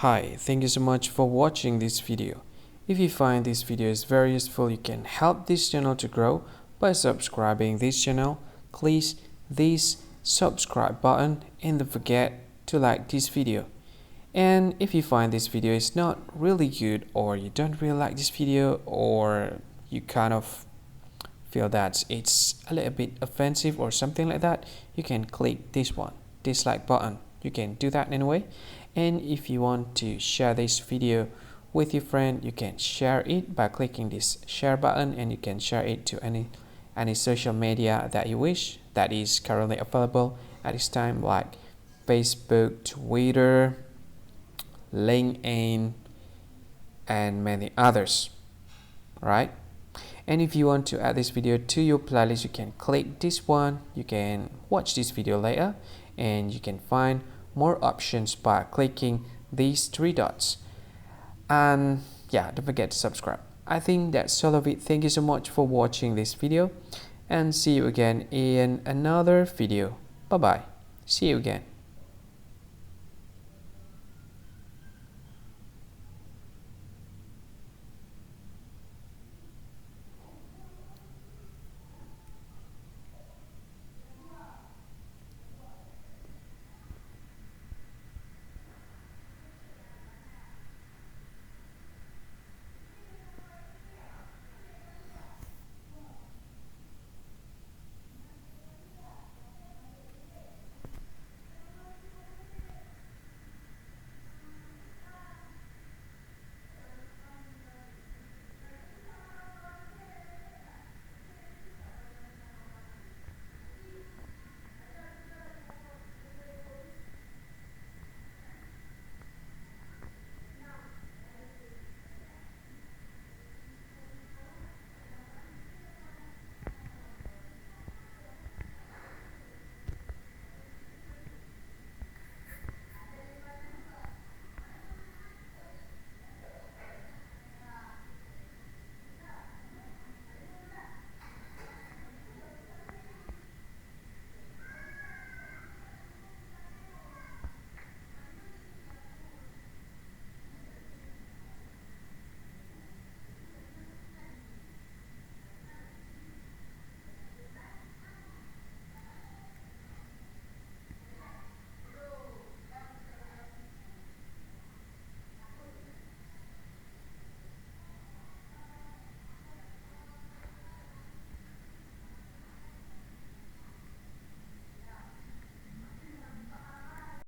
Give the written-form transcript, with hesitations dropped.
Hi, thank you so much for watching this video. If you find this video is very useful, you can help this channel to grow by subscribing this channel. Please this subscribe button and don't forget to like this video. And if you find this video is not really good, or you don't really like this video, or you kind of feel that it's a little bit offensive or something like that, you can click this one, dislike button. You can do that anyway. And if you want to share this video with your friend, you can share it by clicking this share button, and you can share it to any social media that you wish that is currently available at this time, like Facebook, Twitter, LinkedIn, and many others, right? And if you want to add this video to your playlist, you can click this one. You can watch this video later, and you can find more options by clicking these three dots. And yeah, don't forget to subscribe. I think that's all of it. Thank you so much for watching this video, and see you again in another video. Bye bye. See you again.